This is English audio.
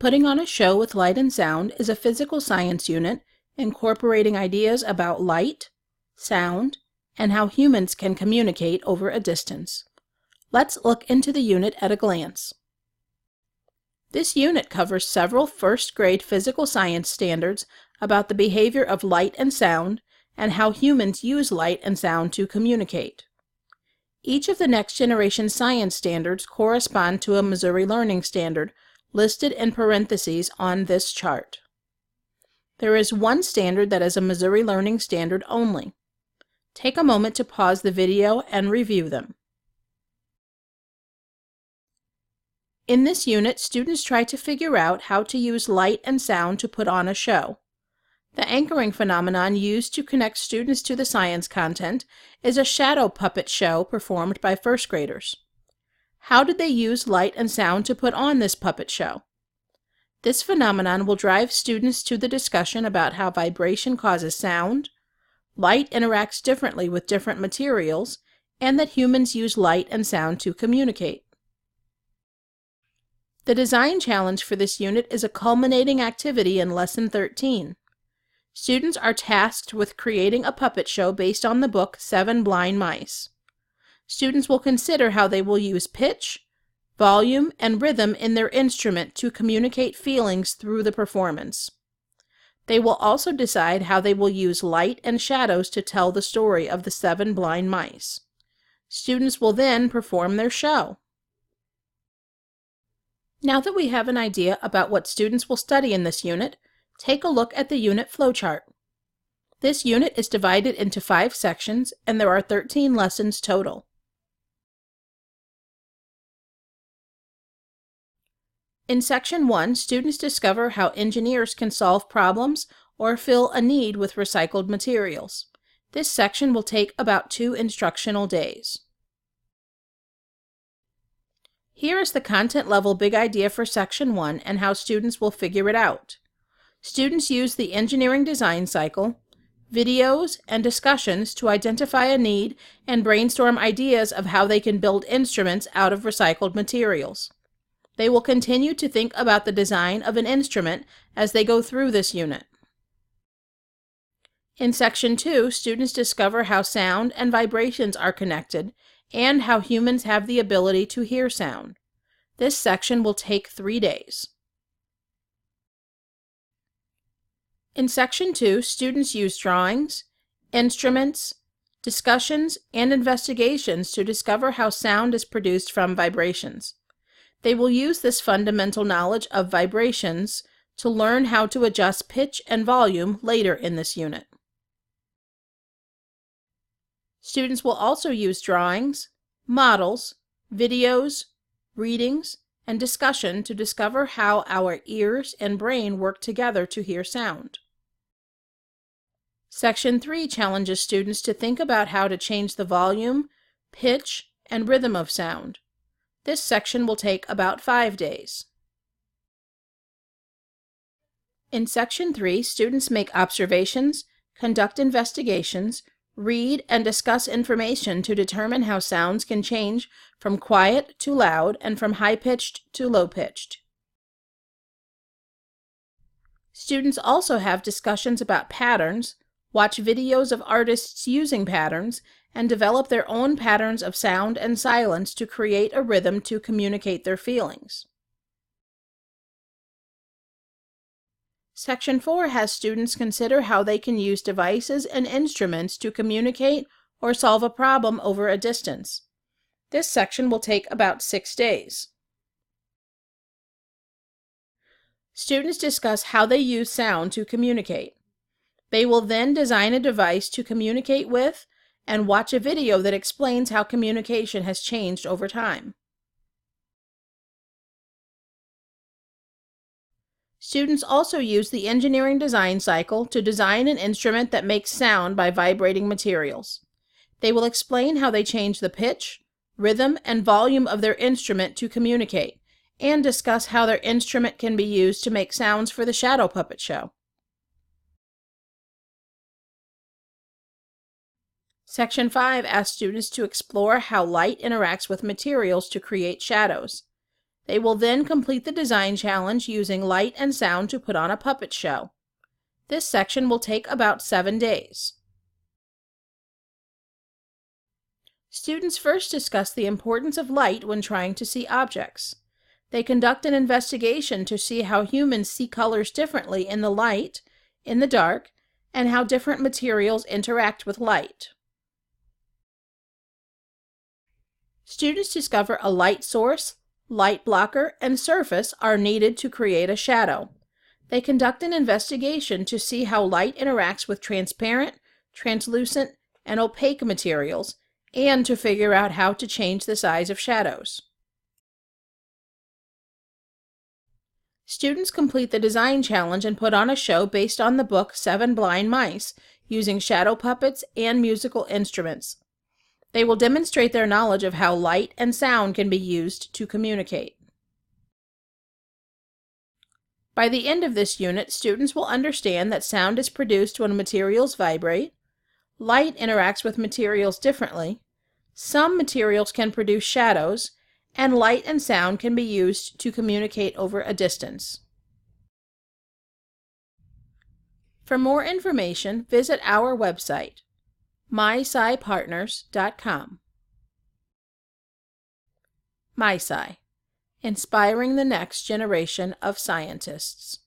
Putting on a show with light and sound is a physical science unit incorporating ideas about light, sound, and how humans can communicate over a distance. Let's look into the unit at a glance. This unit covers several first-grade physical science standards about the behavior of light and sound and how humans use light and sound to communicate. Each of the next-generation science standards correspond to a Missouri Learning Standard listed in parentheses on this chart. There is one standard that is a Missouri Learning Standard only. Take a moment to pause the video and review them. In this unit, students try to figure out how to use light and sound to put on a show. The anchoring phenomenon used to connect students to the science content is a shadow puppet show performed by first graders. How did they use light and sound to put on this puppet show? This phenomenon will drive students to the discussion about how vibration causes sound, light interacts differently with different materials, and that humans use light and sound to communicate. The design challenge for this unit is a culminating activity in Lesson 13. Students are tasked with creating a puppet show based on the book 7 Blind Mice. Students will consider how they will use pitch, volume, and rhythm in their instrument to communicate feelings through the performance. They will also decide how they will use light and shadows to tell the story of the 7 blind mice. Students will then perform their show. Now that we have an idea about what students will study in this unit, take a look at the unit flowchart. This unit is divided into 5 sections, and there are 13 lessons total. In Section 1, students discover how engineers can solve problems or fill a need with recycled materials. This section will take about 2 instructional days. Here is the content level big idea for Section 1 and how students will figure it out. Students use the engineering design cycle, videos, and discussions to identify a need and brainstorm ideas of how they can build instruments out of recycled materials. They will continue to think about the design of an instrument as they go through this unit. In Section 2, students discover how sound and vibrations are connected and how humans have the ability to hear sound. This section will take 3 days. In Section 2, students use drawings, instruments, discussions, and investigations to discover how sound is produced from vibrations. They will use this fundamental knowledge of vibrations to learn how to adjust pitch and volume later in this unit. Students will also use drawings, models, videos, readings, and discussion to discover how our ears and brain work together to hear sound. Section 3 challenges students to think about how to change the volume, pitch, and rhythm of sound. This section will take about 5 days. In Section 3, students make observations, conduct investigations, read and discuss information to determine how sounds can change from quiet to loud and from high-pitched to low-pitched. Students also have discussions about patterns, watch videos of artists using patterns, and develop their own patterns of sound and silence to create a rhythm to communicate their feelings. Section 4 has students consider how they can use devices and instruments to communicate or solve a problem over a distance. This section will take about 6 days. Students discuss how they use sound to communicate. They will then design a device to communicate with and watch a video that explains how communication has changed over time. Students also use the engineering design cycle to design an instrument that makes sound by vibrating materials. They will explain how they change the pitch, rhythm, and volume of their instrument to communicate, and discuss how their instrument can be used to make sounds for the shadow puppet show. Section 5 asks students to explore how light interacts with materials to create shadows. They will then complete the design challenge using light and sound to put on a puppet show. This section will take about 7 days. Students first discuss the importance of light when trying to see objects. They conduct an investigation to see how humans see colors differently in the light, in the dark, and how different materials interact with light. Students discover a light source, light blocker, and surface are needed to create a shadow. They conduct an investigation to see how light interacts with transparent, translucent, and opaque materials, and to figure out how to change the size of shadows. Students complete the design challenge and put on a show based on the book 7 Blind Mice, using shadow puppets and musical instruments. They will demonstrate their knowledge of how light and sound can be used to communicate. By the end of this unit, students will understand that sound is produced when materials vibrate, light interacts with materials differently, some materials can produce shadows, and light and sound can be used to communicate over a distance. For more information, visit our website, mySciPartners.com. mySci, inspiring the next generation of scientists.